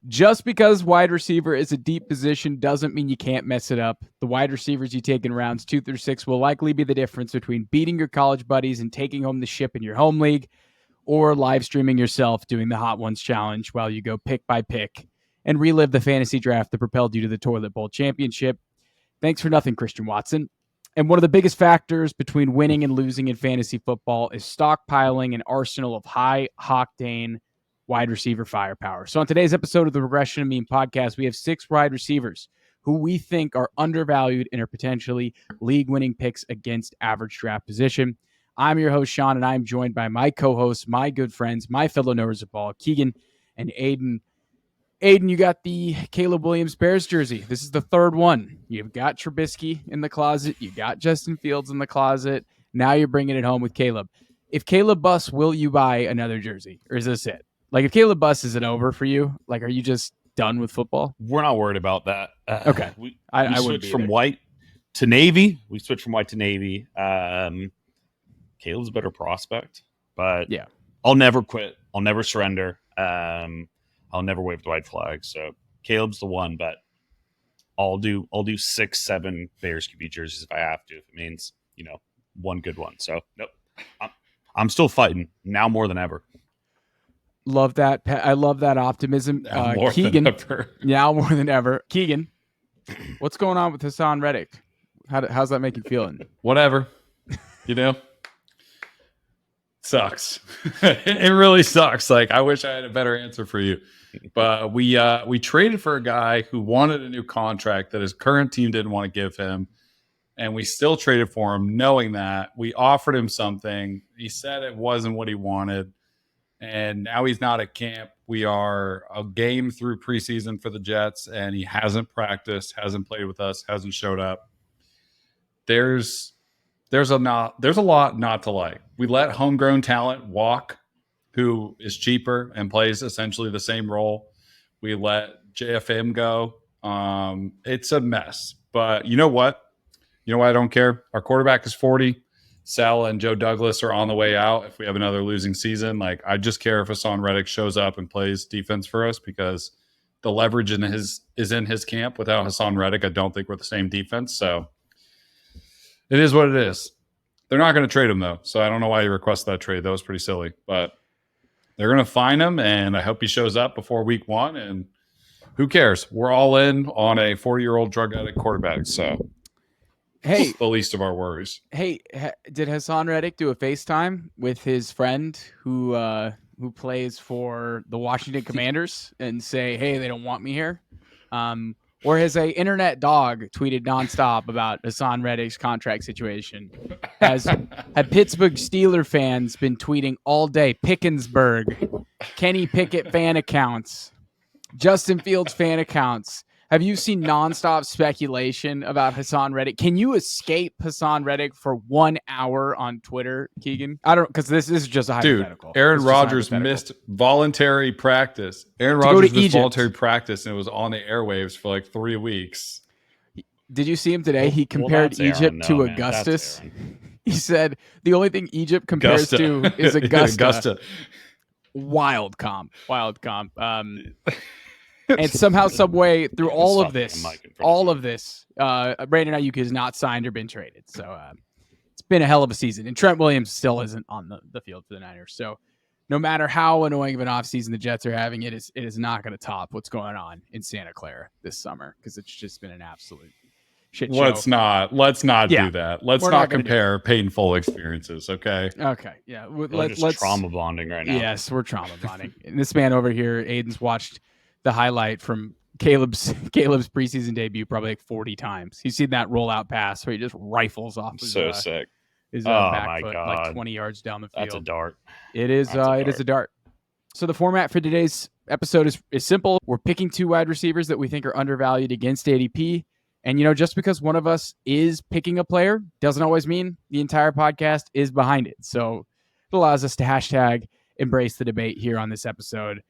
Just because wide receiver is a deep position doesn't mean you can't mess it up. The wide receivers you take in rounds 2 through 6 will likely be the difference between beating your college buddies and taking home the ship in your home league, or live streaming yourself doing the Hot Ones challenge while you go pick by pick and relive the fantasy draft that propelled you to the Toilet Bowl championship. Thanks for nothing, Christian Watson. And one of the biggest factors between winning and losing in fantasy football is stockpiling an arsenal of high-octane wide receiver firepower. So on today's episode of the Regression and Mean podcast, we have 6 wide receivers who we think are undervalued and are potentially league-winning picks against average draft position. I'm your host, Shaun, and I'm joined by my co-hosts, my good friends, my fellow knowers of ball, Keegan and Aidan. Aidan, you got the Caleb Williams Bears jersey. This is the third one. You've got Trubisky in the closet. You got Justin Fields in the closet. Now you're bringing it home with Caleb. If Caleb busts, will you buy another jersey, or is this it? Like, if Caleb busts, is it over for you? Like, are you just done with football? We're not worried about that. Okay. We I switched from white to navy. Caleb's a better prospect, but yeah, I'll never quit. I'll never surrender. I'll never wave the white flag. So Caleb's the one, but I'll do 6, 7 Bears QB jerseys if I have to. If it means, one good one. So nope, I'm still fighting now more than ever. Love that. I love that optimism. Keegan, now more than ever. Keegan, what's going on with Hassan Reddick? How's that make you feeling? Whatever, sucks. It really sucks. Like, I wish I had a better answer for you, but we traded for a guy who wanted a new contract that his current team didn't want to give him, and we still traded for him knowing that. We offered him something. He said it wasn't what he wanted, and now he's not at camp. We are a game through preseason for the Jets, and he hasn't practiced, hasn't played with us, hasn't showed up. There's a lot not to like. We let homegrown talent walk, who is cheaper and plays essentially the same role. We let JFM go. It's a mess. But you know what? You know why I don't care? Our quarterback is 40. Sal and Joe Douglas are on the way out if we have another losing season. Like, I just care if Hassan Reddick shows up and plays defense for us, because the leverage is in his camp. Without Hassan Reddick, I don't think we're the same defense. So it is what it is. They're not going to trade him, though, so I don't know why you requested that trade. That was pretty silly. But they're going to find him, and I hope he shows up before week 1. And who cares? We're all in on a 40-year-old drug addict quarterback, so hey, the least of our worries. Hey, did Hassan Reddick do a FaceTime with his friend who plays for the Washington Commanders and say, hey, they don't want me here? Or has a internet dog tweeted nonstop about Hassan Reddick's contract situation? Have Pittsburgh Steeler fans been tweeting all day? Pickensburg, Kenny Pickett fan accounts, Justin Fields fan accounts. Have you seen nonstop speculation about Hassan Reddick? Can you escape Hassan Reddick for 1 hour on Twitter, Keegan? I don't, because this is just a hypothetical. Dude, Aaron Rodgers missed voluntary practice. Aaron Rodgers missed voluntary practice, and it was on the airwaves for like 3 weeks. Did you see him today? He compared Egypt to Augustus. He said the only thing Egypt compares to is Augusta. Wild comp. And somehow, some way, through all of this, Brandon Ayuk has not signed or been traded. So it's been a hell of a season. And Trent Williams still isn't on the field for the Niners. So no matter how annoying of an offseason the Jets are having, it is not going to top what's going on in Santa Clara this summer, because it's just been an absolute shit show. Let's not do that. Let's not compare painful experiences, okay? Okay, yeah. Let's trauma bonding right now. Yes, we're trauma bonding. And this man over here, Aidan's watched the highlight from Caleb's preseason debut probably like 40 times. He's seen that rollout pass where he just rifles off his, sick. His back foot like 20 yards down the field. That's a dart. It is a dart. So the format for today's episode is simple. We're picking 2 wide receivers that we think are undervalued against ADP. And, just because one of us is picking a player doesn't always mean the entire podcast is behind it. So it allows us to hashtag embrace the debate here on this episode.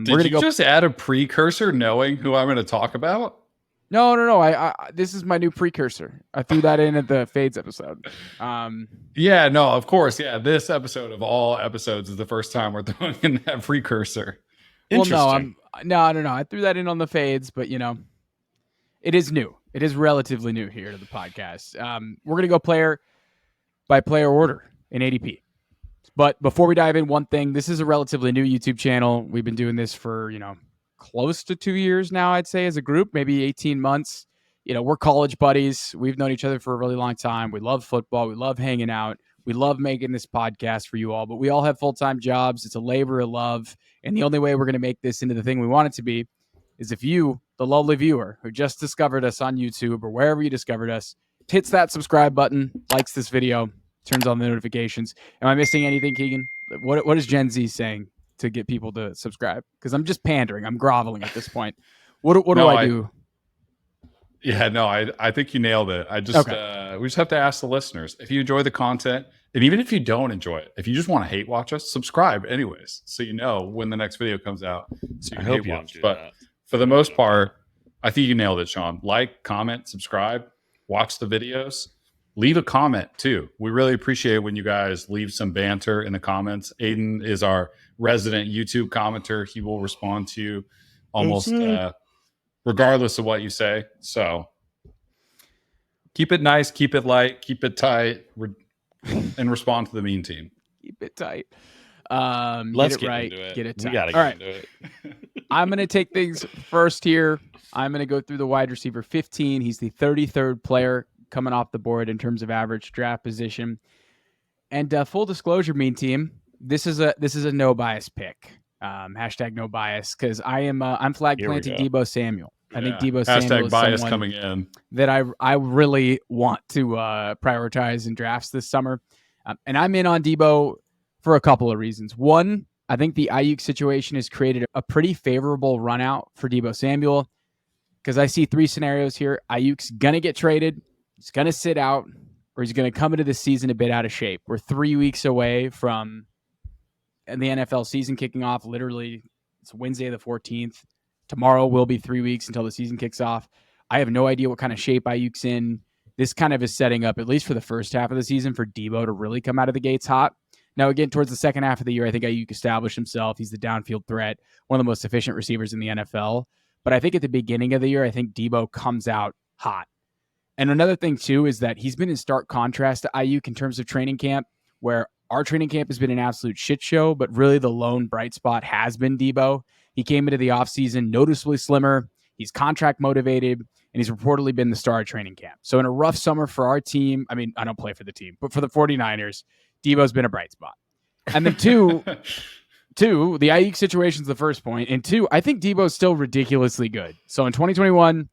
Did you just add a precursor knowing who I'm going to talk about? No. I this is my new precursor. I threw that in at the Fades episode. Yeah, no, of course. Yeah, this episode of all episodes is the first time we're throwing in that precursor. Well, no, No. I threw that in on the fades, but it is new. It is relatively new here to the podcast. We're going to go player by player order in ADP. But before we dive in, one thing, this is a relatively new YouTube channel. We've been doing this for, close to 2 years now, I'd say, as a group, maybe 18 months. We're college buddies. We've known each other for a really long time. We love football. We love hanging out. We love making this podcast for you all, but we all have full-time jobs. It's a labor of love. And the only way we're going to make this into the thing we want it to be is if you, the lovely viewer who just discovered us on YouTube or wherever you discovered us, hits that subscribe button, likes this video, turns on the notifications. Am I missing anything, Keegan? What is Gen Z saying to get people to subscribe? Because I'm just pandering. I'm groveling at this point. What do I do? Yeah, no, I think you nailed it. We just have to ask the listeners, if you enjoy the content, and even if you don't enjoy it, if you just want to hate watch us, subscribe anyways, so you know when the next video comes out. So you can hate watch. But for the most part, I think you nailed it, Shaun. Like, comment, subscribe, watch the videos. Leave a comment too. We really appreciate when you guys leave some banter in the comments. Aidan is our resident YouTube commenter. He will respond to you almost regardless of what you say. So keep it nice, keep it light, keep it tight, and respond to the mean team. Keep it tight. Let's get it right. Into it. Get it tight. We gotta All get right. into it. I'm going to take things first here. I'm going to go through the wide receiver 15. He's the 33rd player coming off the board in terms of average draft position. And full disclosure, mean team, this is a no bias pick. Hashtag no bias, because I'm flag planting Deebo Samuel. I think Deebo Samuel is bias someone coming in that I really want to prioritize in drafts this summer. And I'm in on Deebo for a couple of reasons. One, I think the Ayuk situation has created a pretty favorable run out for Deebo Samuel, because I see three scenarios here. Ayuk's going to get traded. He's going to sit out, or he's going to come into the season a bit out of shape. We're 3 weeks away from the NFL season kicking off. Literally, it's Wednesday the 14th. Tomorrow will be 3 weeks until the season kicks off. I have no idea what kind of shape Ayuk's in. This kind of is setting up, at least for the first half of the season, for Deebo to really come out of the gates hot. Now, again, towards the second half of the year, I think Ayuk established himself. He's the downfield threat, one of the most efficient receivers in the NFL. But I think at the beginning of the year, I think Deebo comes out hot. And another thing, too, is that he's been in stark contrast to Ayuk in terms of training camp, where our training camp has been an absolute shit show, but really the lone bright spot has been Deebo. He came into the offseason noticeably slimmer. He's contract motivated, and he's reportedly been the star of training camp. So in a rough summer for our team, I mean, I don't play for the team, but for the 49ers, Deebo's been a bright spot. And then two, the Ayuk situation's the first point. And two, I think Deebo's still ridiculously good. So in 2021,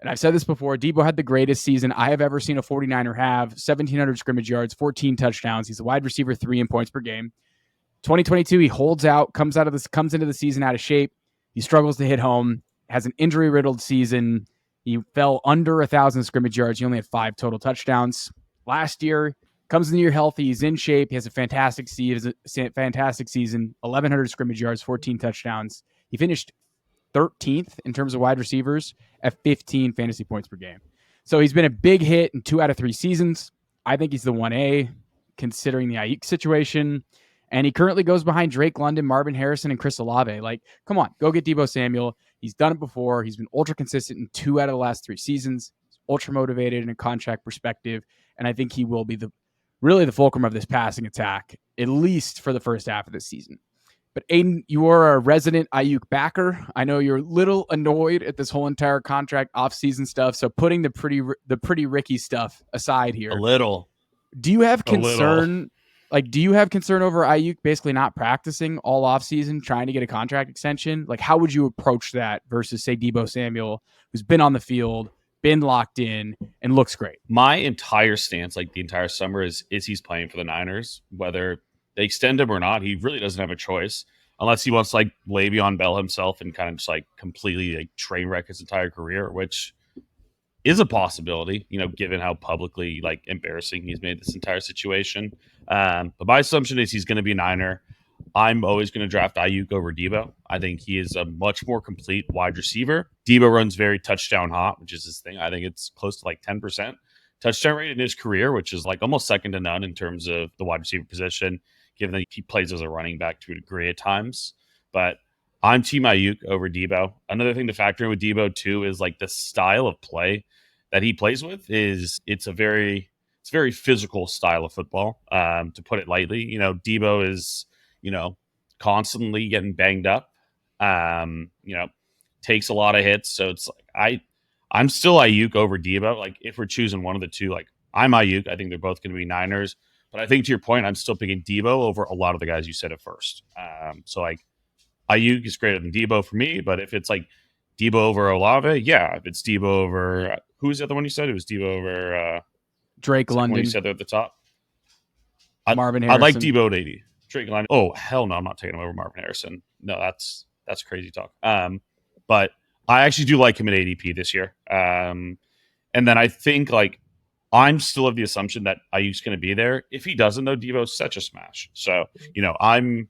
and I've said this before, Deebo had the greatest season I have ever seen a 49er have. 1,700 scrimmage yards, 14 touchdowns. He's a wide receiver 3 in points per game. 2022, he holds out, comes into the season out of shape. He struggles to hit home, has an injury-riddled season. He fell under 1,000 scrimmage yards. He only had 5 total touchdowns. Last year, comes in the year healthy. He's in shape. He has a fantastic season. 1,100 scrimmage yards, 14 touchdowns. He finished 13th in terms of wide receivers at 15 fantasy points per game. So he's been a big hit in 2 out of 3 seasons. I think he's the 1A, considering the Ayuk situation. And he currently goes behind Drake London, Marvin Harrison, and Chris Olave. Like, come on, go get Deebo Samuel. He's done it before. He's been ultra consistent in 2 out of the last 3 seasons. He's ultra motivated in a contract perspective. And I think he will be really the fulcrum of this passing attack, at least for the first half of the season. But Aidan, you are a resident Ayuk backer. I know you're a little annoyed at this whole entire contract offseason stuff. So putting the pretty Ricky stuff aside here, A little. do you have concern? Like, do you have concern over Ayuk basically not practicing all offseason, trying to get a contract extension? Like, how would you approach that versus, say, Deebo Samuel, who's been on the field, been locked in, and looks great? My entire stance, like the entire summer, is he's playing for the Niners. Whether they extend him or not, he really doesn't have a choice unless he wants to, like, Le'Veon Bell himself and kind of just, like, completely, like, train wreck his entire career, which is a possibility, you know, given how publicly, like, embarrassing he's made this entire situation. But my assumption is he's going to be a Niner. I'm always going to draft Ayuk over Deebo. I think he is a much more complete wide receiver. Deebo runs very touchdown hot, which is his thing. I think it's close to like 10% touchdown rate in his career, which is like almost second to none in terms of the wide receiver position, given that he plays as a running back to a degree at times. But I'm Team Ayuk over Deebo. Another thing to factor in with Deebo too is like the style of play that he plays with is it's a very physical style of football. To put it lightly, Deebo is constantly getting banged up. Takes a lot of hits, so it's like I'm still Ayuk over Deebo. Like if we're choosing one of the two, like I'm Ayuk. I think they're both going to be Niners, but I think to your point, I'm still picking Deebo over a lot of the guys you said at first. So like Ayuk is greater than Deebo for me, but if it's like Deebo over Olave, yeah. If it's Deebo over who was the other one you said? It was Deebo over Drake London. You said there at the top. Marvin I like Harrison. Deebo at 80. Drake London. Oh hell no, I'm not taking him over Marvin Harrison. No, that's crazy talk. But I actually do like him at ADP this year. And then I think like I'm still of the assumption that Ayuk's going to be there. If he doesn't, though, Deebo's such a smash. So I'm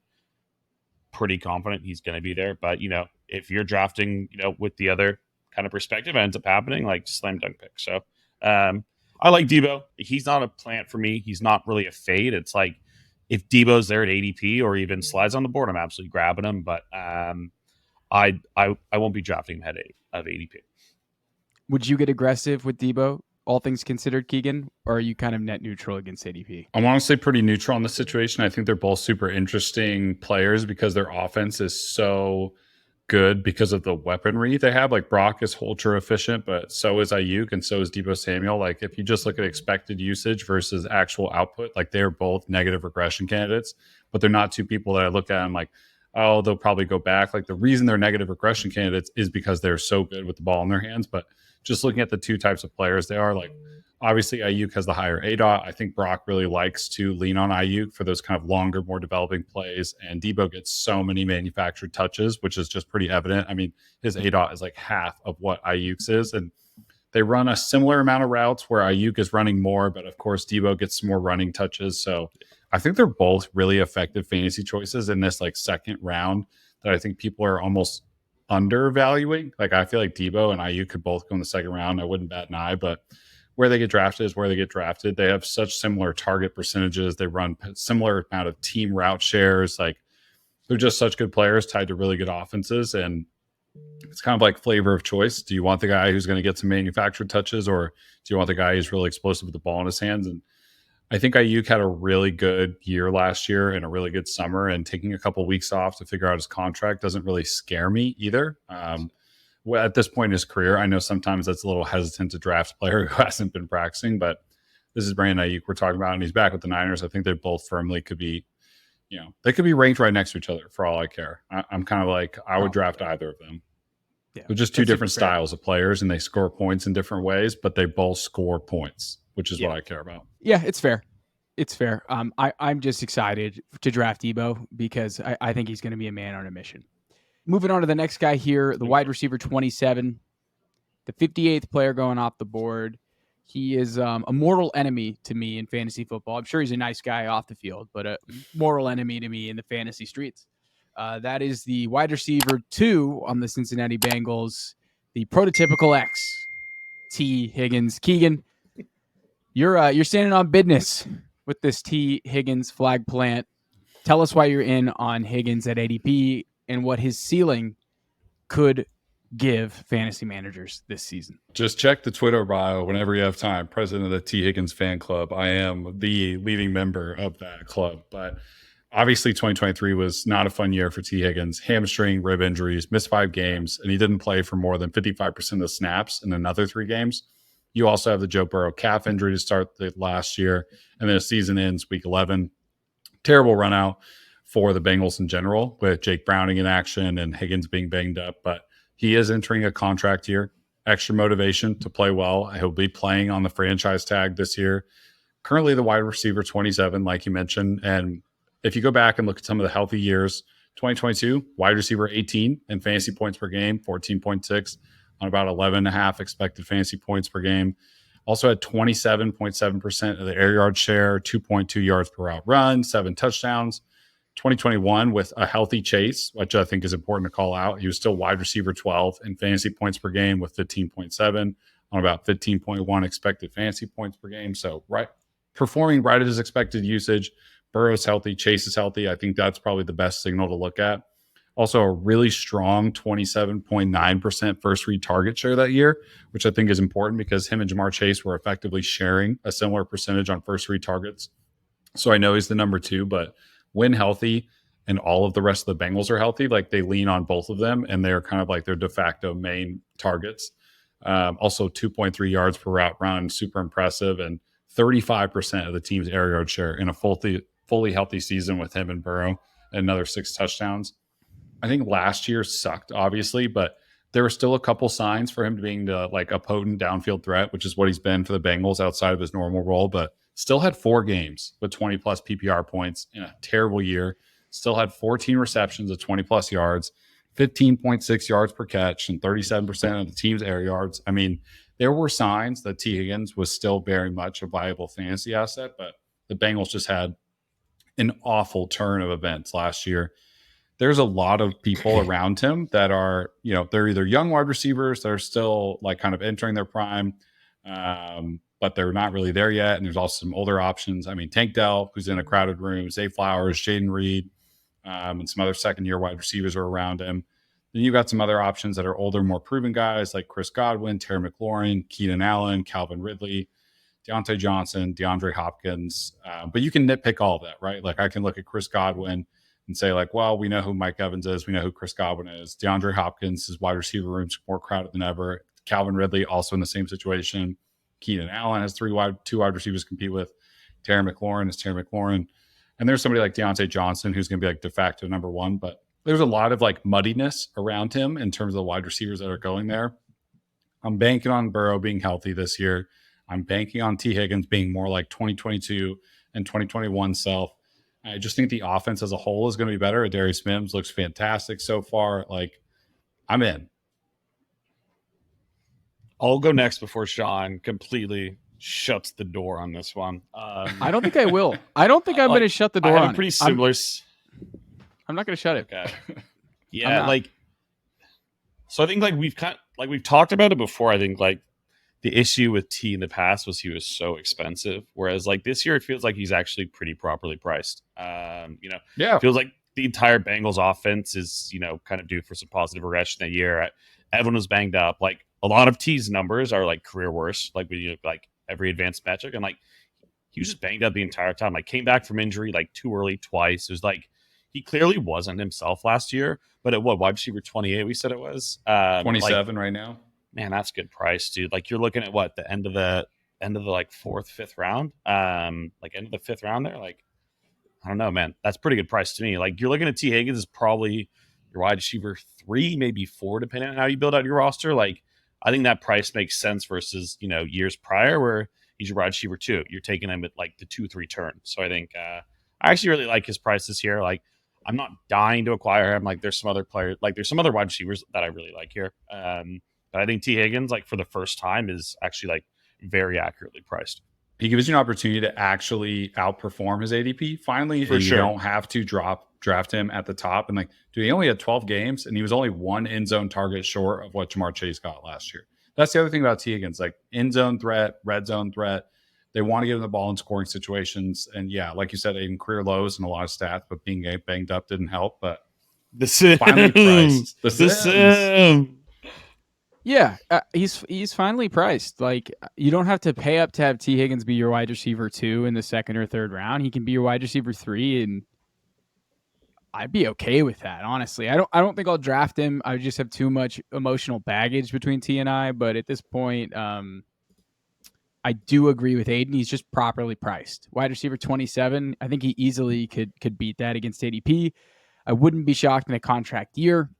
pretty confident he's going to be there. But if you're drafting, with the other kind of perspective, it ends up happening, like slam dunk pick. So I like Deebo. He's not a plant for me. He's not really a fade. It's like if Deebo's there at ADP or even slides on the board, I'm absolutely grabbing him. But I won't be drafting him ahead of ADP. Would you get aggressive with Deebo, all things considered, Keegan, or are you kind of net neutral against ADP? I'm honestly pretty neutral on the situation. I think they're both super interesting players because their offense is so good because of the weaponry they have. Like Brock is ultra efficient, but so is Ayuk and so is Deebo Samuel. Like if you just look at expected usage versus actual output, like they're both negative regression candidates, but they're not two people that I look at and I'm like, oh, they'll probably go back. Like the reason they're negative regression candidates is because they're so good with the ball in their hands. But just looking at the two types of players they are, like obviously Ayuk has the higher ADOT. I think Brock really likes to lean on Ayuk for those kind of longer, more developing plays. And Deebo gets so many manufactured touches, which is just pretty evident. I mean, his ADOT is like half of what Ayuk's is. And they run a similar amount of routes where Ayuk is running more, but of course Deebo gets more running touches. So I think they're both really effective fantasy choices in this like second round that I think people are almost undervaluing. Like I feel like Deebo and Ayuk could both go in the second round. I wouldn't bat an eye, but where they get drafted is where they get drafted. They have such similar target percentages. They run similar amount of team route shares. Like they're just such good players tied to really good offenses. And it's kind of like flavor of choice. Do you want the guy who's going to get some manufactured touches, or do you want the guy who's really explosive with the ball in his hands? And I think Ayuk had a really good year last year and a really good summer, and taking a couple of weeks off to figure out his contract doesn't really scare me either. Well, at this point in his career, I know sometimes that's a little hesitant to draft a player who hasn't been practicing, but this is Brandon Ayuk we're talking about, and he's back with the Niners. I think they both firmly could be, they could be ranked right next to each other for all I care. I'm kind of like, I would draft either of them. Yeah, they're just two different styles of players, and they score points in different ways, but they both score points, which is what I care about. Yeah, it's fair. It's fair. I'm just excited to draft Deebo because I think he's going to be a man on a mission. Moving on to the next guy here, the wide receiver 27, the 58th player going off the board. He is a mortal enemy to me in fantasy football. I'm sure he's a nice guy off the field, but a mortal enemy to me in the fantasy streets. That is the wide receiver 2 on the Cincinnati Bengals, the prototypical X, T. Higgins. Keegan, you're standing on business with this T. Higgins flag plant. Tell us why you're in on Higgins at ADP and what his ceiling could give fantasy managers this season. Just check the Twitter bio whenever you have time. President of the T. Higgins fan club. I am the leading member of that club. But obviously 2023 was not a fun year for T. Higgins. Hamstring, rib injuries, missed 5 games, and he didn't play for more than 55% of the snaps in another 3 games. You also have the Joe Burrow calf injury to start the last year, and then the season ends week 11. Terrible run out for the Bengals in general, with Jake Browning in action and Higgins being banged up. But he is entering a contract year, extra motivation to play well. He'll be playing on the franchise tag this year. Currently the wide receiver 27, like you mentioned. And if you go back and look at some of the healthy years, 2022, wide receiver 18 in fantasy points per game, 14.6 on about 11.5 expected fantasy points per game. Also had 27.7% of the air yard share, 2.2 yards per route run, 7 touchdowns. 2021 with a healthy Chase, which I think is important to call out. He was still wide receiver 12 in fantasy points per game with 15.7 on about 15.1 expected fantasy points per game. So performing right at his expected usage. Burrow's healthy. Chase is healthy. I think that's probably the best signal to look at. Also, a really strong 27.9% first read target share that year, which I think is important because him and Jamar Chase were effectively sharing a similar percentage on first read targets. So I know he's the number 2, but when healthy and all of the rest of the Bengals are healthy, like they lean on both of them and they're kind of like their de facto main targets. Also 2.3 yards per route run, super impressive, and 35% of the team's air yard share in a fully healthy season with him and Burrow, and another 6 touchdowns. I think last year sucked, obviously, but there were still a couple signs for him being like a potent downfield threat, which is what he's been for the Bengals outside of his normal role, but still had 4 games with 20 plus PPR points in a terrible year. Still had 14 receptions of 20 plus yards, 15.6 yards per catch, and 37% of the team's air yards. I mean, there were signs that T. Higgins was still very much a viable fantasy asset, but the Bengals just had an awful turn of events last year. There's a lot of people around him that are, they're either young wide receivers that are still like kind of entering their prime, but they're not really there yet. And there's also some older options. I mean, Tank Dell, who's in a crowded room, Zay Flowers, Jaden Reed, and some other second-year wide receivers are around him. Then you've got some other options that are older, more proven guys like Chris Godwin, Terry McLaurin, Keenan Allen, Calvin Ridley, Deontay Johnson, DeAndre Hopkins. But you can nitpick all of that, right? Like I can look at Chris Godwin and say like, well, we know who Mike Evans is. We know who Chris Godwin is. DeAndre Hopkins, his wide receiver room's more crowded than ever. Calvin Ridley also in the same situation. Keenan Allen has 2 wide receivers to compete with. Terry McLaurin is Terry McLaurin. And there's somebody like Deontay Johnson who's going to be like de facto number 1. But there's a lot of like muddiness around him in terms of the wide receivers that are going there. I'm banking on Burrow being healthy this year. I'm banking on T. Higgins being more like 2022 and 2021 self. I just think the offense as a whole is going to be better. Darius Mims looks fantastic so far. Like, I'm in. I'll go next before Shaun completely shuts the door on this one. I don't think I will. I don't think I'm going to shut the door I on have a pretty similar. I'm not going to shut it. Okay. Yeah, so I think we've talked about it before. I think the issue with T in the past was he was so expensive, whereas this year it feels like he's actually pretty properly priced. It feels like the entire Bengals offense is kind of due for some positive regression that year. Everyone was banged up. Like a lot of T's numbers are career worst. Every advanced metric, and he was just banged up the entire time. Came back from injury too early twice. It was he clearly wasn't himself last year. But at what, wide receiver 28? We said it was 27 right now. Man, that's a good price, dude. You're looking at what, the end of the 4th, 5th round, end of the 5th round there. I don't know, man. That's pretty good price to me. You're looking at T. Higgins is probably your wide receiver 3, maybe 4, depending on how you build out your roster. I think that price makes sense versus years prior where he's your wide receiver 2. You're taking him at the 2-3 turn. So I think I actually really like his price this year. I'm not dying to acquire him. There's some other players, there's some other wide receivers that I really like here. But I think T. Higgins, for the first time, is actually very accurately priced. He gives you an opportunity to actually outperform his ADP. Finally, you don't have to draft him at the top. And dude, he only had 12 games, and he was only 1 end zone target short of what Jamar Chase got last year. That's the other thing about T. Higgins, end zone threat, red zone threat. They want to give him the ball in scoring situations. And yeah, like you said, Aidan, career lows and a lot of stats, but being banged up didn't help. But the Sims. Finally priced. The Sims. Yeah, he's finally priced. You don't have to pay up to have T. Higgins be your wide receiver 2 in the 2nd or 3rd round. He can be your wide receiver 3, and I'd be okay with that. Honestly, I don't think I'll draft him. I just have too much emotional baggage between T and I. But at this point, I do agree with Aidan. He's just properly priced. Wide receiver 27. I think he easily could beat that against ADP. I wouldn't be shocked in a contract year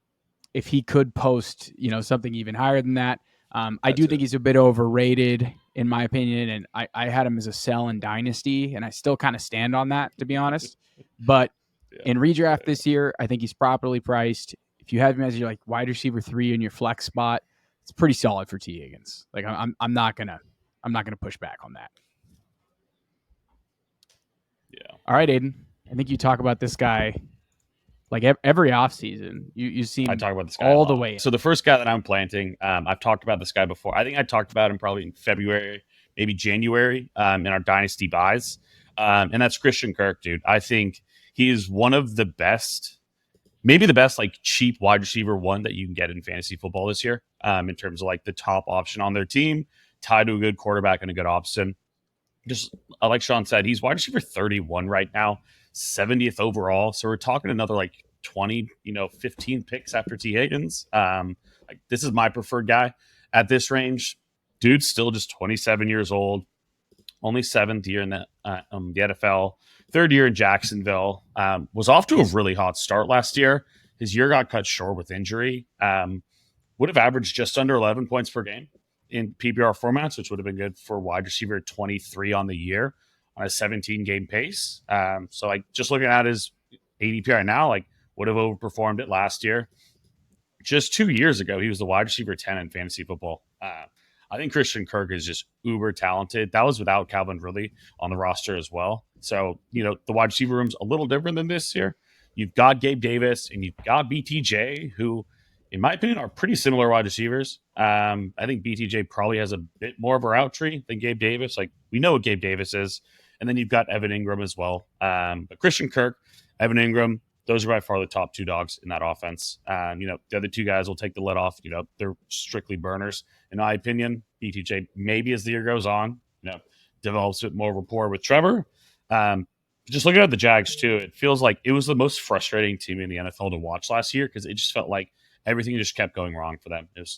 if he could post, something even higher than that. I do think he's a bit overrated, in my opinion, and I had him as a sell in Dynasty, and I still kind of stand on that, to be honest. But in redraft this year, I think he's properly priced. If you have him as your wide receiver 3 in your flex spot, it's pretty solid for T. Higgins. I'm not gonna push back on that. Yeah. All right, Aidan. I think you talk about this guy every offseason. You see, I talk about this guy all the way. So the first guy that I'm planting, I've talked about this guy before. I think I talked about him probably in February, maybe January, in our dynasty buys, and that's Christian Kirk, dude. I think he is one of the best maybe the best like cheap wide receiver one that you can get in fantasy football this year, in terms of like the top option on their team, tied to a good quarterback and a good option. Just like Shaun said, he's wide receiver 31 right now, 70th overall. So we're talking another like 20, 15 picks after T. Higgins. Like this is my preferred guy at this range. Dude's still just 27 years old, only 7th year in the NFL, 3rd year in Jacksonville. Was off to a really hot start last year. His year got cut short with injury. Would have averaged just under 11 points per game in PPR formats, which would have been good for wide receiver 23 on the year on a 17-game pace. So like just looking at his ADP right now, like would have overperformed it last year. Just 2 years ago, he was the wide receiver 10 in fantasy football. I think Christian Kirk is just uber talented. That was without Calvin Ridley on the roster as well. So, the wide receiver room's a little different than this year. You've got Gabe Davis and you've got BTJ, who, in my opinion, are pretty similar wide receivers. I think BTJ probably has a bit more of a route tree than Gabe Davis. Like, we know what Gabe Davis is. And then you've got Evan Ingram as well. But Christian Kirk, Evan Ingram, those are by far the top 2 dogs in that offense. The other 2 guys will take the lid off. They're strictly burners, in my opinion. BTJ, maybe as the year goes on, develops a bit more rapport with Trevor. Just looking at the Jags, too, it feels like it was the most frustrating team in the NFL to watch last year because it just felt like everything just kept going wrong for them. It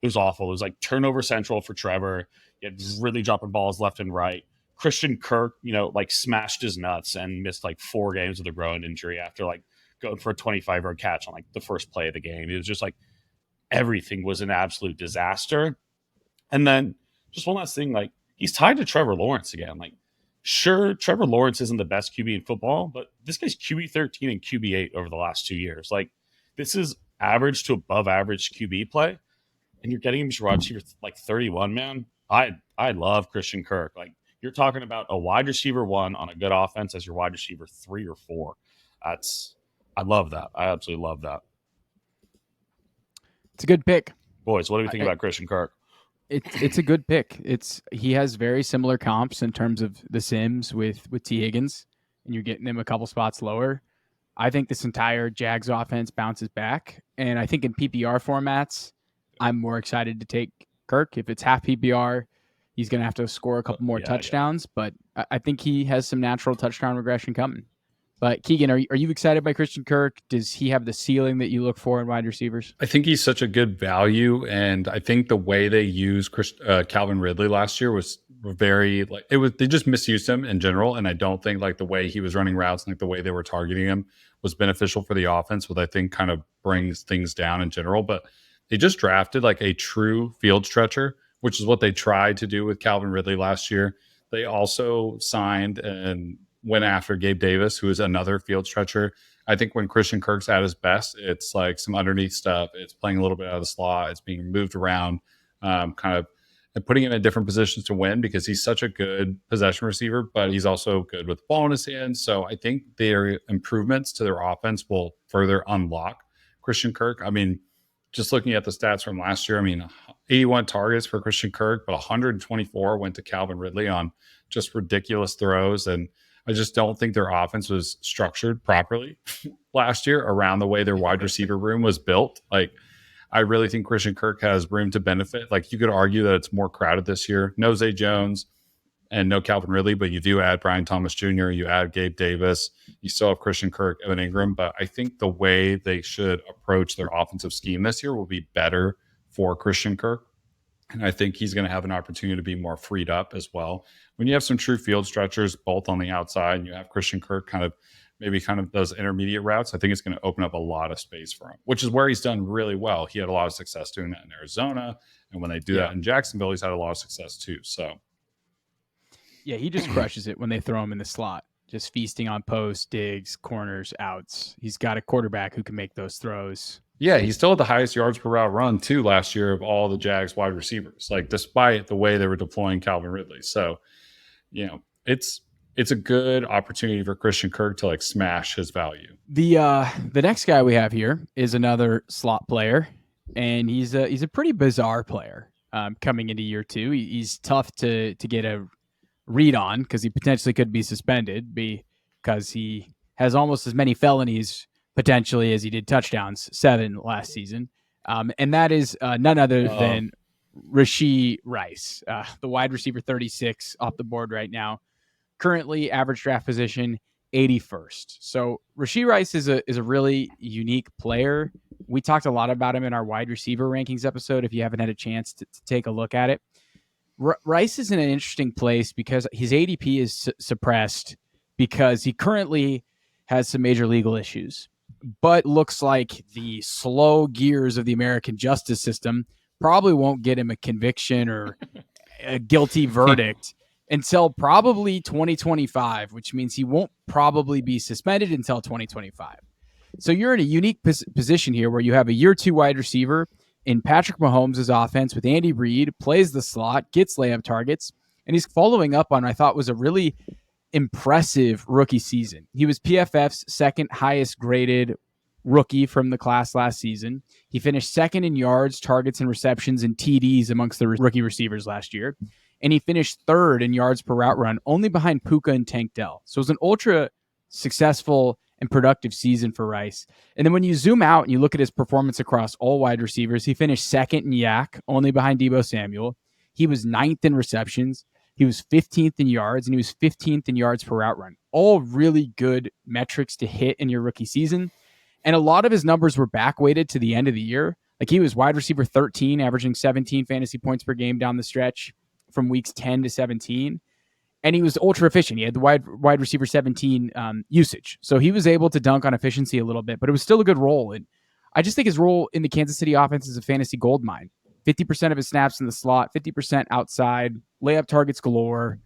was awful. It was like turnover central for Trevor. You had really dropping balls left and right. Christian Kirk, smashed his nuts and missed like 4 games with a groin injury after like going for a 25-yard catch on like the first play of the game. It was just like everything was an absolute disaster. And then just one last thing, like he's tied to Trevor Lawrence again. Like, sure, Trevor Lawrence isn't the best QB in football, but this guy's QB 13 and QB 8 over the last 2 years. Like, this is average to above average QB play, and you're getting him to wide receiver like 31, man. I love Christian Kirk. Like, you're talking about a wide receiver 1 on a good offense as your wide receiver 3 or 4. I love that. I absolutely love that. It's a good pick. Boys, what do you think about Christian Kirk? It's a good pick. He has very similar comps in terms of the Sims with T. Higgins, and you're getting him a couple spots lower. I think this entire Jags offense bounces back, and I think in PPR formats, I'm more excited to take Kirk. If it's half PPR, he's going to have to score a couple more touchdowns, but I think he has some natural touchdown regression coming. But Keegan, are you excited by Christian Kirk? Does he have the ceiling that you look for in wide receivers? I think he's such a good value, and I think the way they used Calvin Ridley last year was very they just misused him in general, and I don't think like the way he was running routes and like the way they were targeting him was beneficial for the offense, which I think kind of brings things down in general. But they just drafted like a true field stretcher, which is what they tried to do with Calvin Ridley last year. They also signed and went after Gabe Davis, who is another field stretcher. I think when Christian Kirk's at his best, it's like some underneath stuff. It's playing a little bit out of the slot. It's being moved around, kind of and putting him in different positions to win because he's such a good possession receiver, but he's also good with the ball in his hands. So I think their improvements to their offense will further unlock Christian Kirk. I mean, just looking at the stats from last year, 81 targets for Christian Kirk, but 124 went to Calvin Ridley on just ridiculous throws. And I just don't think their offense was structured properly last year around the way their wide receiver room was built. Like, I really think Christian Kirk has room to benefit. Like, you could argue that it's more crowded this year. No Zay Jones and no Calvin Ridley, but you do add Brian Thomas Jr., you add Gabe Davis, you still have Christian Kirk, Evan Ingram. But I think the way they should approach their offensive scheme this year will be better for Christian Kirk. And I think he's going to have an opportunity to be more freed up as well. When you have some true field stretchers, both on the outside, and you have Christian Kirk kind of those intermediate routes, I think it's going to open up a lot of space for him, which is where he's done really well. He had a lot of success doing that in Arizona. And when they do that in Jacksonville, he's had a lot of success too. So, yeah, he just crushes it when they throw him in the slot, just feasting on posts, digs, corners, outs. He's got a quarterback who can make those throws. Yeah, he still had the highest yards per route run too last year of all the Jags wide receivers, like despite the way they were deploying Calvin Ridley. So, it's a good opportunity for Christian Kirk to like smash his value. The next guy we have here is another slot player, and he's a pretty bizarre player coming into year 2. He's tough to get a read on because he potentially could be suspended because he has almost as many felonies potentially, as he did touchdowns, 7 last season. And that is none other than Rashee Rice, the wide receiver 36 off the board right now. Currently, average draft position 81st. So Rashee Rice is a really unique player. We talked a lot about him in our wide receiver rankings episode. If you haven't had a chance to take a look at it, Rice is in an interesting place because his ADP is suppressed because he currently has some major legal issues, but looks like the slow gears of the American justice system probably won't get him a conviction or a guilty verdict until probably 2025, which means he won't probably be suspended until 2025. So you're in a unique position here where you have a year 2 wide receiver in Patrick Mahomes' offense with Andy Reid, plays the slot, gets layup targets, and he's following up on, I thought, was a really impressive rookie season. He was PFF's second highest graded rookie from the class last season. He finished second in yards, targets, and receptions and TDs amongst the rookie receivers last year. And he finished third in yards per route run, only behind Puka and Tank Dell. So it was an ultra successful and productive season for Rice. And then when you zoom out and you look at his performance across all wide receivers, he finished second in YAC, only behind Deebo Samuel. He was 9th in receptions. He was 15th in yards, and he was 15th in yards per route run. All really good metrics to hit in your rookie season. And a lot of his numbers were back weighted to the end of the year. Like he was wide receiver 13, averaging 17 fantasy points per game down the stretch from weeks 10 to 17. And he was ultra efficient. He had the wide receiver 17 usage. So he was able to dunk on efficiency a little bit, but it was still a good role. And I just think his role in the Kansas City offense is a fantasy goldmine. 50% of his snaps in the slot, 50% outside, layup targets galore.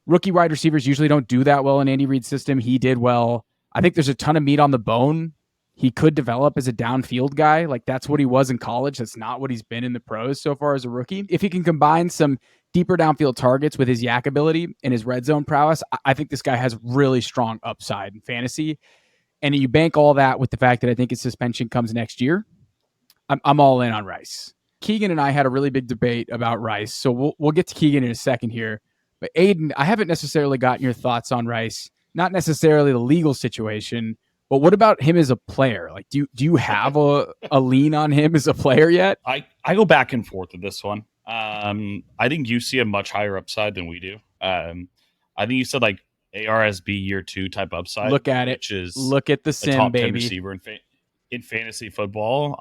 Rookie wide receivers usually don't do that well in Andy Reid's system. He did well. I think there's a ton of meat on the bone. He could develop as a downfield guy. Like that's what he was in college. That's not what he's been in the pros so far as a rookie. If he can combine some deeper downfield targets with his yak ability and his red zone prowess, I think this guy has really strong upside in fantasy. And you bank all that with the fact that I think his suspension comes next year. I'm all in on Rice. Keegan and I had a really big debate about Rice, so we'll get to Keegan in a second here. But Aidan, I haven't necessarily gotten your thoughts on Rice, not necessarily the legal situation, but what about him as a player? Like, do you have a lean on him as a player yet? I go back and forth with this one. I think you see a much higher upside than we do. I think you said like ARSB year 2 type upside. Look at it. Look at the sim, top baby. 10 receiver in fantasy football.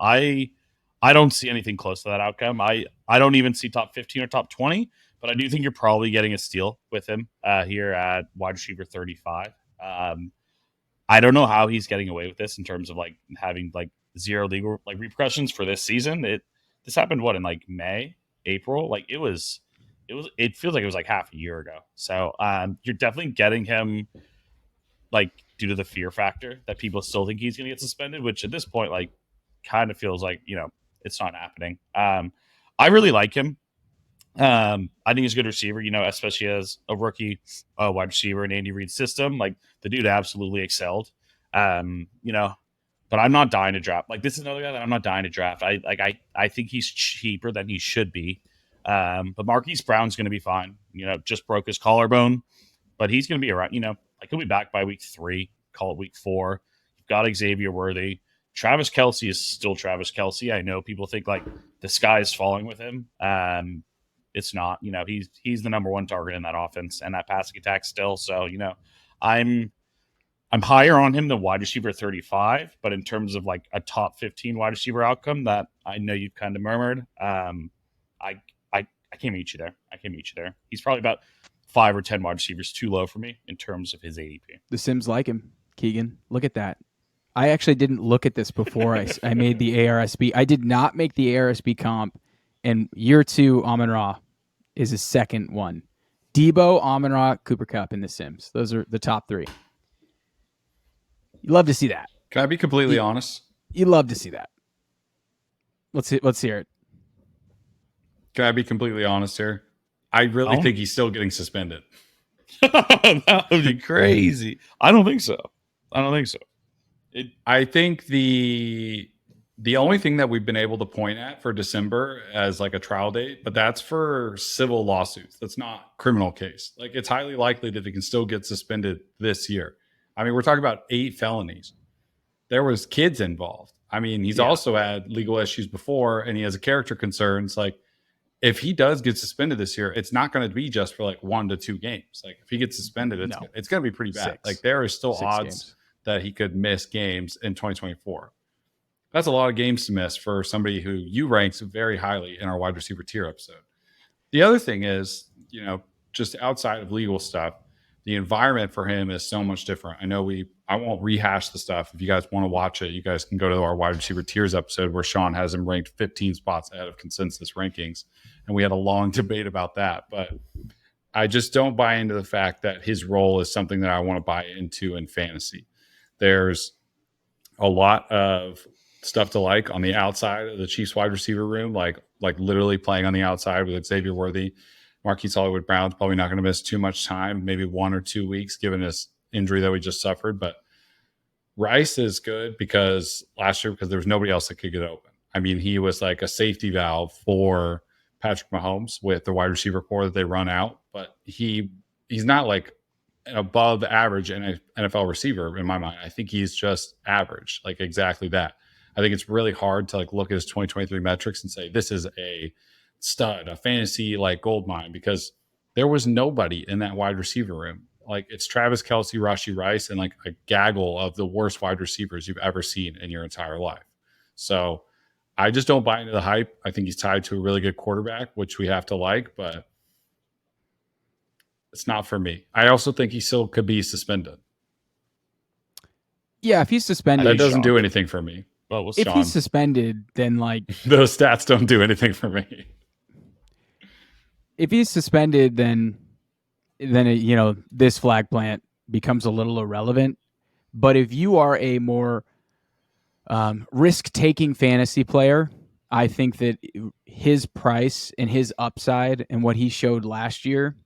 I don't see anything close to that outcome. I don't even see top 15 or top 20, but I do think you're probably getting a steal with him here at wide receiver 35. I don't know how he's getting away with this in terms of like having like zero legal like repercussions for this season. This happened in like May, April. Like it feels like it was like half a year ago. So you're definitely getting him like due to the fear factor that people still think he's gonna get suspended, which at this point like kind of feels like, it's not happening. I really like him. I think he's a good receiver, especially as a rookie wide receiver in Andy Reid's system. Like the dude absolutely excelled. But I'm not dying to draft. Like this is another guy that I'm not dying to draft. I think he's cheaper than he should be. But Marquise Brown's going to be fine. Just broke his collarbone, but he's going to be around. Like he'll be back by week 3. Call it week 4. You've got Xavier Worthy. Travis Kelce is still Travis Kelce. I know people think like the sky is falling with him. It's not. He's the number 1 target in that offense and that passing attack still. So I'm higher on him than wide receiver 35, but in terms of like a top 15 wide receiver outcome that I know you've kind of murmured, I can't meet you there. He's probably about 5 or 10 wide receivers too low for me in terms of his ADP. The Sims like him, Keegan. Look at that. I actually didn't look at this before I made the ARSB. I did not make the ARSB comp, and year 2 Amon-Ra is his second one. Deebo, Amon-Ra, Cooper Kupp in the Sims. Those are the top 3. You love to see that. Can I be completely honest? You love to see that. Let's hear it. Can I be completely honest here? I really think he's still getting suspended. That would be crazy. I don't think so. I think the only thing that we've been able to point at for December as like a trial date, but that's for civil lawsuits. That's not criminal case. Like it's highly likely that he can still get suspended this year. I mean, we're talking about 8 felonies. there was kids involved. I mean, he's also had legal issues before, and he has a character concerns. Like, if he does get suspended this year, it's not going to be just for like 1 to 2 games. Like, if he gets suspended, it's going to be pretty bad. 6. Like, there is still 6 odds games. that he could miss games in 2024. That's a lot of games to miss for somebody who you ranked very highly in our wide receiver tier episode. The other thing is, just outside of legal stuff, the environment for him is so much different. I won't rehash the stuff. If you guys want to watch it, you guys can go to our wide receiver tiers episode where Shaun has him ranked 15 spots ahead of consensus rankings. And we had a long debate about that. But I just don't buy into the fact that his role is something that I want to buy into in fantasy. There's a lot of stuff to like on the outside of the Chiefs wide receiver room, like literally playing on the outside with Xavier Worthy. Marquise Hollywood-Brown's probably not going to miss too much time, maybe 1 or 2 weeks, given his injury that we just suffered. But Rice is good because last year, because there was nobody else that could get open. I mean, he was like a safety valve for Patrick Mahomes with the wide receiver core that they run out. But he's not like an above average NFL receiver in my mind. I think he's just average, like exactly that. I think it's really hard to like look at his 2023 metrics and say this is a stud, a fantasy like gold mine, because there was nobody in that wide receiver room. Like, it's Travis Kelce, Rashee Rice, and like a gaggle of the worst wide receivers you've ever seen in your entire life. So I just don't buy into the hype. I think he's tied to a really good quarterback, which we have to like, but it's not for me. I also think he still could be suspended. Yeah, if he's suspended, that doesn't do anything for me. Well, if he's suspended, then like those stats don't do anything for me. If he's suspended, then this flag plant becomes a little irrelevant. But if you are a more risk-taking fantasy player, I think that his price and his upside and what he showed last year,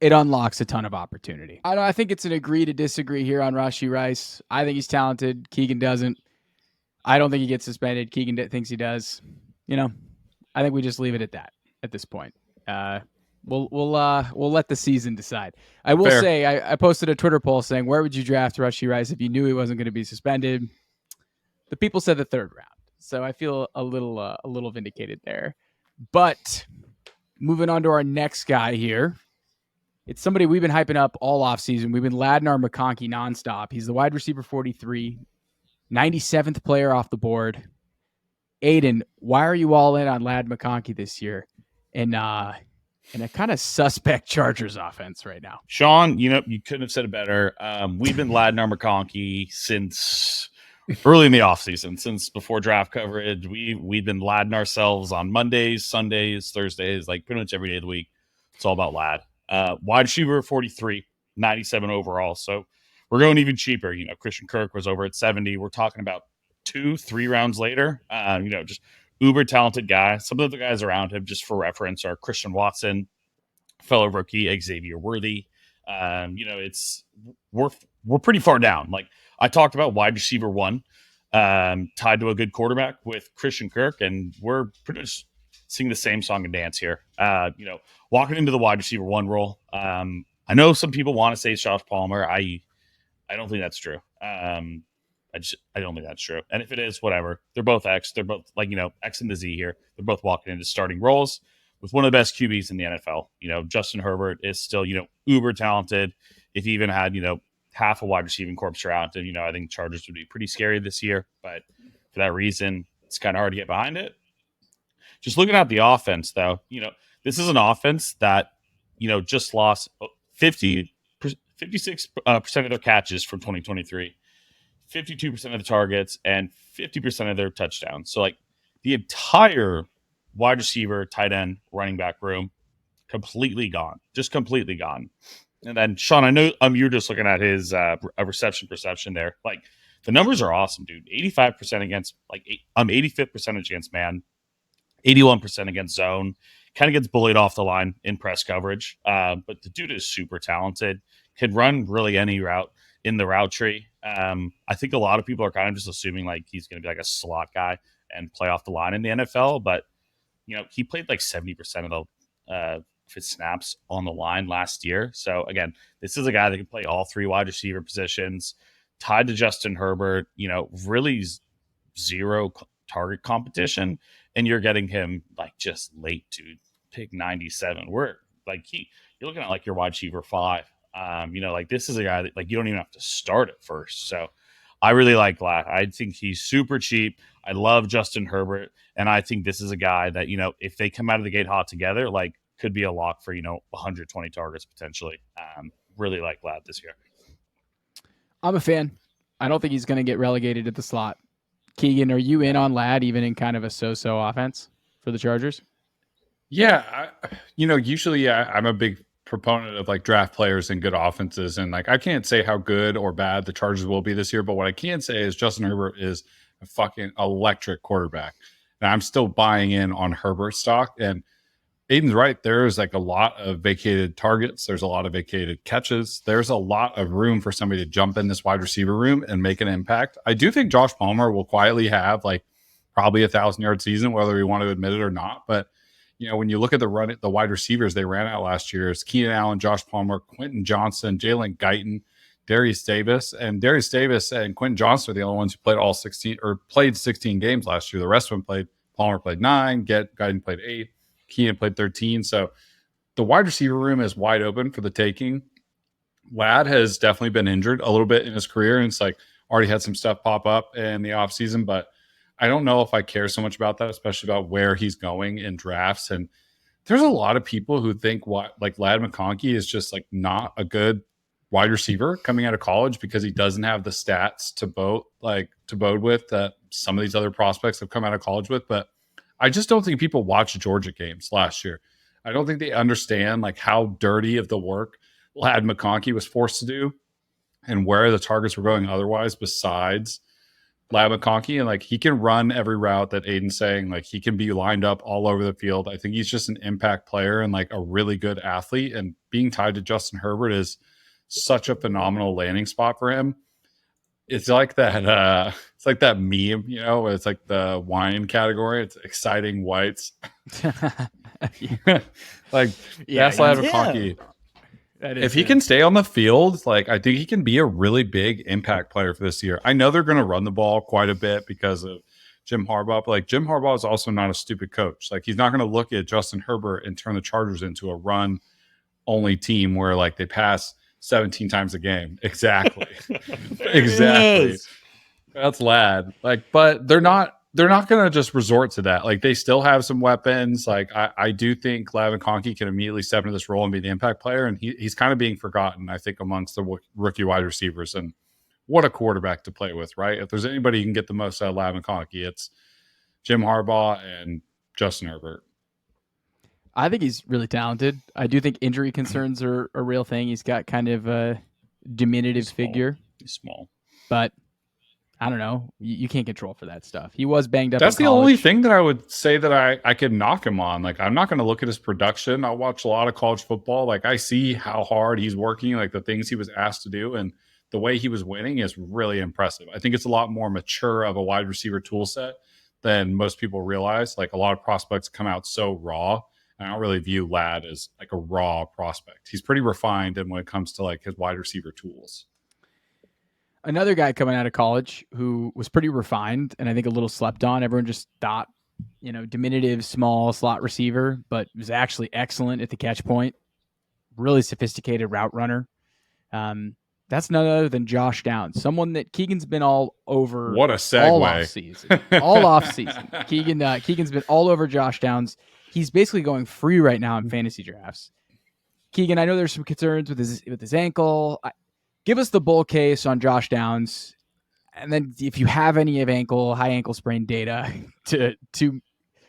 it unlocks a ton of opportunity. I think it's an agree to disagree here on Rashee Rice. I think he's talented. Keegan doesn't. I don't think he gets suspended. Keegan thinks he does. I think we just leave it at that at this point. We'll let the season decide. I will say I posted a Twitter poll saying, where would you draft Rashee Rice if you knew he wasn't going to be suspended? The people said the 3rd round. So I feel a little vindicated there. But moving on to our next guy here. It's somebody we've been hyping up all offseason. We've been ladding our McConkey nonstop. He's the wide receiver 43, 97th player off the board. Aidan, why are you all in on Ladd McConkey this year in a kind of suspect Chargers offense right now? Shaun, you couldn't have said it better. We've been ladding our McConkey since early in the offseason, since before draft coverage. We've been ladding ourselves on Mondays, Sundays, Thursdays, like pretty much every day of the week. It's all about Ladd. Wide receiver 43, 97 overall. So we're going even cheaper. Christian Kirk was over at 70. We're talking about 2-3 rounds later. Just uber talented guy. Some of the guys around him, just for reference, are Christian Watson, fellow rookie Xavier Worthy. We're pretty far down. Like, I talked about wide receiver 1, tied to a good quarterback with Christian Kirk, and we're pretty much sing the same song and dance here. Walking into the wide receiver 1 role. I know some people want to say Josh Palmer. I don't think that's true. I don't think that's true. And if it is, whatever. They're both X. They're both X and the Z here. They're both walking into starting roles with one of the best QBs in the NFL. Justin Herbert is still, uber talented. If he even had, half a wide receiving corps around him, I think Chargers would be pretty scary this year. But for that reason, it's kind of hard to get behind it. Just looking at the offense, though, this is an offense that, just lost 56% of their catches from 2023, 52% of the targets, and 50% of their touchdowns. So, the entire wide receiver, tight end, running back room, completely gone. Just completely gone. And then, Shaun, I know you're just looking at his reception perception there. The numbers are awesome, dude. 85% against, 85th percentage against man. 81% against zone. Kind of gets bullied off the line in press coverage. But the dude is super talented. Can run really any route in the route tree. I think a lot of people are kind of just assuming he's going to be a slot guy and play off the line in the NFL. But, he played 70% of his snaps on the line last year. So, again, this is a guy that can play all 3 wide receiver positions. tied to Justin Herbert, really zero target competition, and you're getting him like just late to pick 97. We're like you're looking at like your wide receiver 5. Like this is a guy that like you don't even have to start at first. So I really like Lad. I think he's super cheap. I love Justin Herbert, and I think this is a guy that if they come out of the gate hot together, like could be a lock for 120 targets potentially. Really like Lad this year. I'm a fan. I don't think he's going to get relegated to the slot. Keegan, are you in on Lad even in kind of a so-so offense for the Chargers? Yeah, usually I'm a big proponent of like draft players and good offenses, and like I can't say how good or bad the Chargers will be this year, but what I can say is Justin Herbert is a fucking electric quarterback, and I'm still buying in on Herbert stock. And Aidan's right. There's like a lot of vacated targets. There's a lot of vacated catches. There's a lot of room for somebody to jump in this wide receiver room and make an impact. I do think Josh Palmer will quietly have like probably 1,000-yard season, whether we want to admit it or not. But when you look at the wide receivers they ran out last year, it's Keenan Allen, Josh Palmer, Quentin Johnson, Jalen Guyton, Darius Davis. And Darius Davis and Quentin Johnson are the only ones who played 16 games last year. The rest of them played. Palmer played 9, Guyton played 8. Keenan played 13. So the wide receiver room is wide open for the taking. Lad has definitely been injured a little bit in his career, and it's like already had some stuff pop up in the offseason, but I don't know if I care so much about that, especially about where he's going in drafts. And there's a lot of people who think like Lad McConkey is just like not a good wide receiver coming out of college because he doesn't have the stats to boat with that some of these other prospects have come out of college with. But I just don't think people watched Georgia games last year. I don't think they understand like how dirty of the work Lad McConkey was forced to do and where the targets were going otherwise besides Lad McConkey. And like he can run every route that Aidan's saying. Like he can be lined up all over the field. I think he's just an impact player and like a really good athlete. And being tied to Justin Herbert is such a phenomenal landing spot for him. It's like that. It's like that meme, where it's like the wine category. It's exciting whites. Like that's Lad McConkey. If he can stay on the field, like I think he can be a really big impact player for this year. I know they're going to run the ball quite a bit because of Jim Harbaugh, but like Jim Harbaugh is also not a stupid coach. Like he's not going to look at Justin Herbert and turn the Chargers into a run-only team where like they pass 17 times a game. Exactly. Exactly. That's Lad. Like, but they're not going to just resort to that. Like they still have some weapons. Like I do think Lad McConkey can immediately step into this role and be the impact player. And he's kind of being forgotten, I think, amongst the rookie wide receivers. And what a quarterback to play with, right? If there's anybody you can get the most out of Lad McConkey, it's Jim Harbaugh and Justin Herbert. I think he's really talented. I do think injury concerns are a real thing. He's got kind of a diminutive figure. He's small. But I don't know. You can't control for that stuff. He was banged up. That's the only thing that I would say that I could knock him on. Like, I'm not going to look at his production. I watch a lot of college football. Like, I see how hard he's working, like the things he was asked to do, and the way he was winning is really impressive. I think it's a lot more mature of a wide receiver tool set than most people realize. Like, a lot of prospects come out so raw. I don't really view Lad as like a raw prospect. He's pretty refined in when it comes to like his wide receiver tools. Another guy coming out of college who was pretty refined and I think a little slept on. Everyone just thought, diminutive, small slot receiver, but was actually excellent at the catch point. Really sophisticated route runner. That's none other than Josh Downs, someone that Keegan's been all over. What a segue. All off season. All off season. Keegan's been all over Josh Downs. He's basically going free right now in fantasy drafts. Keegan, I know there's some concerns with his ankle. Give us the bull case on Josh Downs, and then if you have any of high ankle sprain data to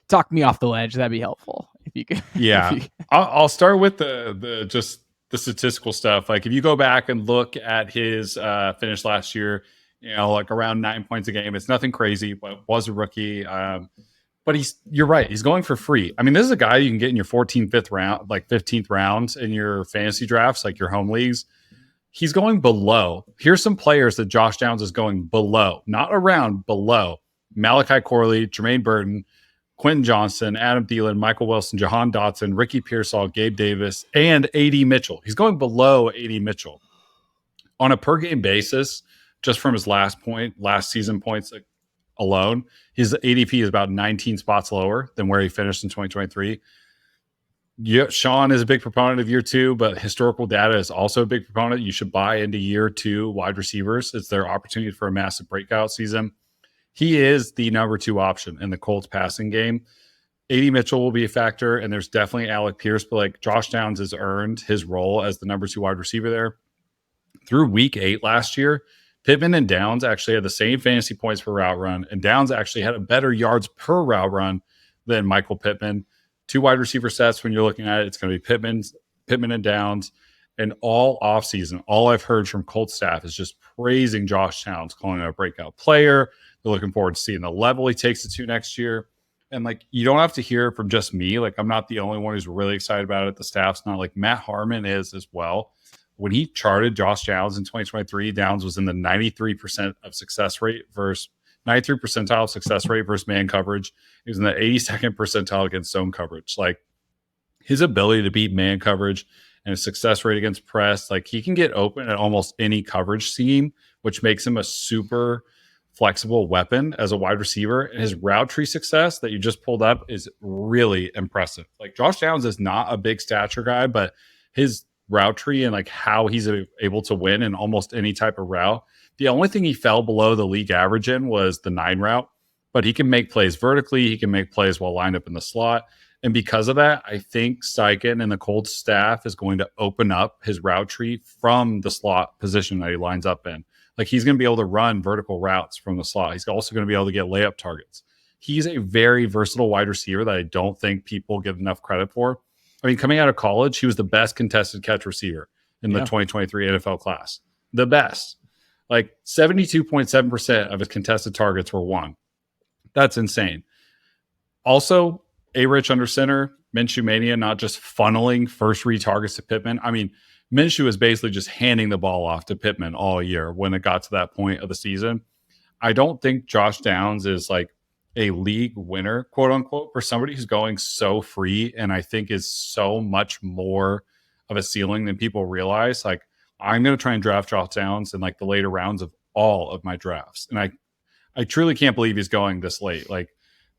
talk me off the ledge, that'd be helpful. If you could, yeah. I'll start with the statistical stuff. Like if you go back and look at his finish last year, like around 9 points a game. It's nothing crazy, but was a rookie. But you're right. He's going for free. I mean, this is a guy you can get in your 14th, 5th round, like 15th round in your fantasy drafts, like your home leagues. He's going below. Here's some players that Josh Downs is going below, not around, below. Malachi Corley, Jermaine Burton, Quentin Johnson, Adam Thielen, Michael Wilson, Jahan Dotson, Ricky Pearsall, Gabe Davis, and A.D. Mitchell. He's going below A.D. Mitchell. On a per-game basis, just from his last season points alone, his ADP is about 19 spots lower than where he finished in 2023. Yeah, Shaun is a big proponent of year 2, but historical data is also a big proponent. You should buy into year 2 wide receivers. It's their opportunity for a massive breakout season. He is the number 2 option in the Colts passing game. A.D. Mitchell will be a factor, and there's definitely Alec Pierce, but like Josh Downs has earned his role as the number 2 wide receiver there. Through week 8 last year, Pittman and Downs actually had the same fantasy points per route run, and Downs actually had a better yards per route run than Michael Pittman. 2 wide receiver sets when you're looking at it, it's going to be Pittman and Downs. And all offseason, all I've heard from Colts staff is just praising Josh Downs, calling him a breakout player. They're looking forward to seeing the level he takes it to next year. And like, you don't have to hear from just me. Like, I'm not the only one who's really excited about it. The staff's not. Like, Matt Harmon is as well. When he charted Josh Downs in 2023, Downs was in the 93% of success rate versus 93 percentile success rate versus man coverage. He was in the 82nd percentile against zone coverage. Like, his ability to beat man coverage and his success rate against press, like, he can get open at almost any coverage scheme, which makes him a super flexible weapon as a wide receiver. And his route tree success that you just pulled up is really impressive. Like, Josh Downs is not a big stature guy, but his route tree and like how he's able to win in almost any type of route. The only thing he fell below the league average in was the 9 route, but he can make plays vertically. He can make plays while lined up in the slot. And because of that, I think Steichen and the Colts staff is going to open up his route tree from the slot position that he lines up in. Like, he's going to be able to run vertical routes from the slot. He's also going to be able to get layup targets. He's a very versatile wide receiver that I don't think people give enough credit for. I mean, coming out of college, he was the best contested catch receiver in the 2023 NFL class. The best. Like, 72.7% of his contested targets were won. That's insane. Also, A-Rich under center, Minshew Mania, not just funneling first read targets to Pittman. I mean, Minshew is basically just handing the ball off to Pittman all year when it got to that point of the season. I don't think Josh Downs is like a league winner, quote unquote, for somebody who's going so free and I think is so much more of a ceiling than people realize. Like, I'm going to try and draft Josh Downs in like the later rounds of all of my drafts. And I truly can't believe he's going this late. Like,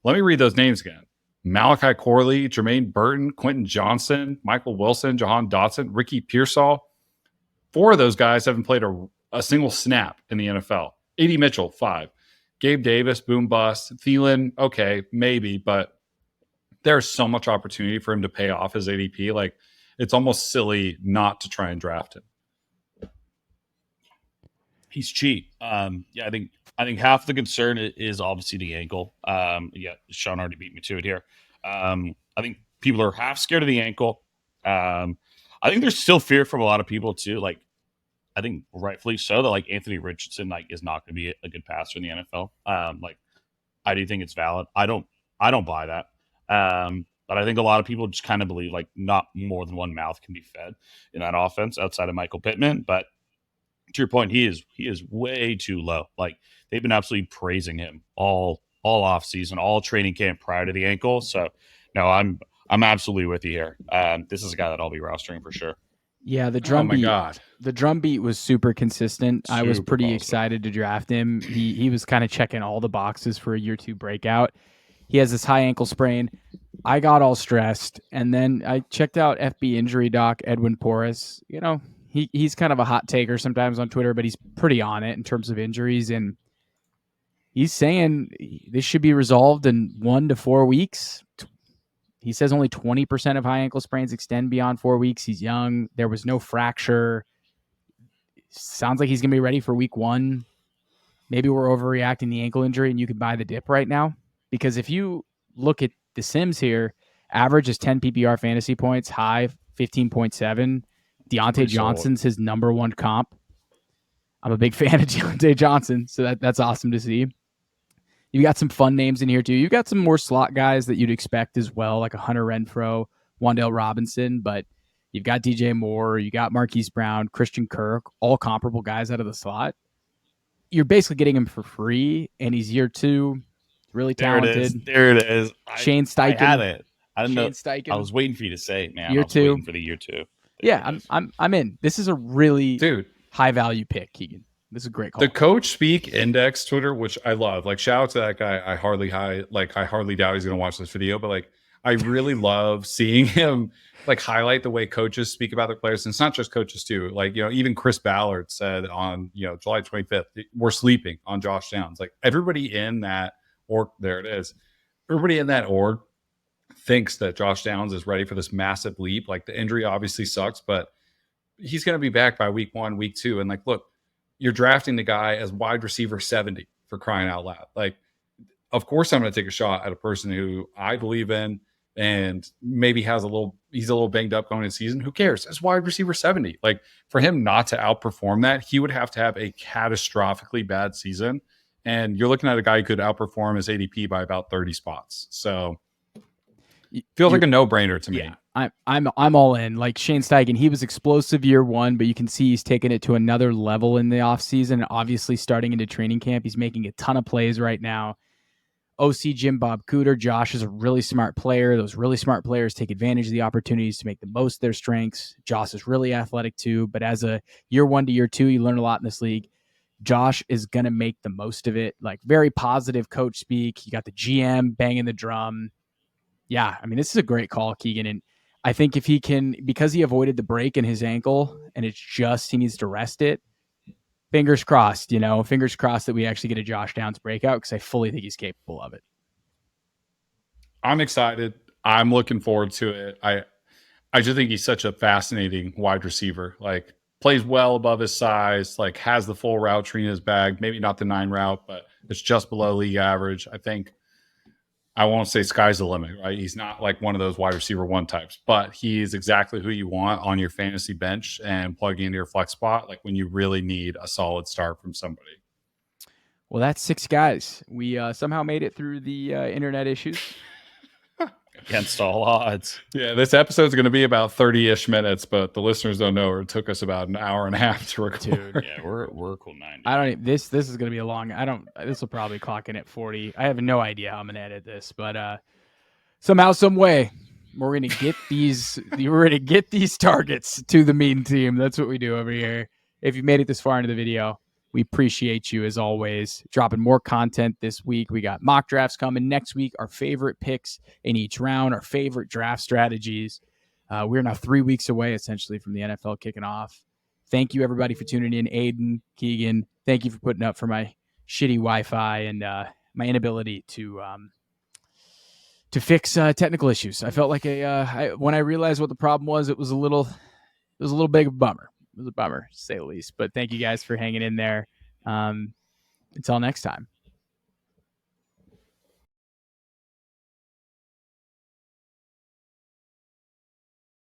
let me read those names again. Malachi Corley, Jermaine Burton, Quentin Johnson, Michael Wilson, Jahan Dotson, Ricky Pearsall. 4 of those guys haven't played a single snap in the NFL. A.D. Mitchell, 5. Gabe Davis, boom bust. Thielen, okay, maybe, but there's so much opportunity for him to pay off his ADP. Like, it's almost silly not to try and draft him. He's cheap. Yeah, I think half the concern is obviously the ankle. Yeah, Shaun already beat me to it here. I think people are half scared of the ankle. I think there's still fear from a lot of people too. Like, I think rightfully so that like Anthony Richardson like is not going to be a good passer in the NFL. Like, I do think it's valid. I don't buy that. But I think a lot of people just kind of believe like not more than one mouth can be fed in that offense outside of Michael Pittman. But to your point, he is way too low. Like, they've been absolutely praising him all off season, all training camp prior to the ankle. So no, I'm absolutely with you here. This is a guy that I'll be rostering for sure. Yeah, the drum beat. God. The drum beat was super consistent. I was pretty excited to draft him. He was kind of checking all the boxes for a year 2 breakout. He has this high ankle sprain. I got all stressed, and then I checked out FB injury doc Edwin Porras. You know, he's kind of a hot taker sometimes on Twitter, but he's pretty on it in terms of injuries, and he's saying this should be resolved in 1 to 4 weeks. He says only 20% of high ankle sprains extend beyond 4 weeks. He's young. There was no fracture. Sounds like he's going to be ready for week 1. Maybe we're overreacting the ankle injury and you can buy the dip right now. Because if you look at the Sims here, average is 10 PPR fantasy points, high 15.7. Deontay Johnson's his number 1 comp. I'm a big fan of Deontay Johnson, so that's awesome to see. You got some fun names in here too. You got some more slot guys that you'd expect as well, like a Hunter Renfrow, Wan'Dale Robinson, but you've got DJ Moore, you got Marquise Brown, Christian Kirk, all comparable guys out of the slot. You're basically getting him for free, and he's year 2, really talented. There it is. Shane Steichen. I had it. I didn't know. Steichen. I was waiting for you to say it, man. Year I was 2 waiting for the year 2. Yeah, I'm in. This is a really high value pick, Keegan. This is a great call. The Coach Speak Index Twitter, which I love, like shout out to that guy. I hardly doubt he's going to watch this video, but like I really love seeing him like highlight the way coaches speak about their players. And it's not just coaches too. Like, even Chris Ballard said on, July 25th, we're sleeping on Josh Downs. Like everybody in that org, there it is. Everybody in that org thinks that Josh Downs is ready for this massive leap. Like the injury obviously sucks, but he's going to be back by week 1, week 2. And like, look, you're drafting the guy as wide receiver 70 for crying out loud. Like, of course I'm going to take a shot at a person who I believe in and maybe he's a little banged up going into season. Who cares? It's wide receiver 70. Like for him not to outperform that, he would have to have a catastrophically bad season. And you're looking at a guy who could outperform his ADP by about 30 spots. So feels like a no-brainer to me. Yeah, I'm all in. Like Shane Steichen, he was explosive year 1, but you can see he's taken it to another level in the offseason. Obviously, starting into training camp, he's making a ton of plays right now. OC Jim Bob Cooter, Josh is a really smart player. Those really smart players take advantage of the opportunities to make the most of their strengths. Josh is really athletic too, but as a year 1 to year 2, you learn a lot in this league. Josh is going to make the most of it. Like very positive coach speak. You got the GM banging the drum. Yeah, I mean, this is a great call, Keegan. And I think if he can, because he avoided the break in his ankle and it's just he needs to rest it, fingers crossed, fingers crossed that we actually get a Josh Downs breakout because I fully think he's capable of it. I'm excited. I'm looking forward to it. I just think he's such a fascinating wide receiver. Like plays well above his size, like has the full route tree in his bag. Maybe not the 9 route, but it's just below league average. I won't say sky's the limit, right? He's not like one of those wide receiver 1 types, but he's exactly who you want on your fantasy bench and plugging into your flex spot, like when you really need a solid start from somebody. Well, that's 6 guys. We somehow made it through the internet issues. Against all odds. Yeah, this episode's going to be about 30-ish minutes, but the listeners don't know it took us about an hour and a half to record. Dude, yeah, we're cool 90. I don't even, this is going to be a long. This will probably clock in at 40. I have no idea how I'm going to edit this, but somehow, some way, we're going to get these. We're going to get these targets to the mean team. That's what we do over here. If you made it this far into the video, we appreciate you as always. Dropping more content this week. We got mock drafts coming next week. Our favorite picks in each round. Our favorite draft strategies. We're now 3 weeks away, essentially, from the NFL kicking off. Thank you, everybody, for tuning in. Aidan, Keegan, thank you for putting up for my shitty Wi-Fi and my inability to fix technical issues. I felt like when I realized what the problem was, it was a little big of a bummer. It was a bummer, to say the least. But thank you guys for hanging in there. Until next time.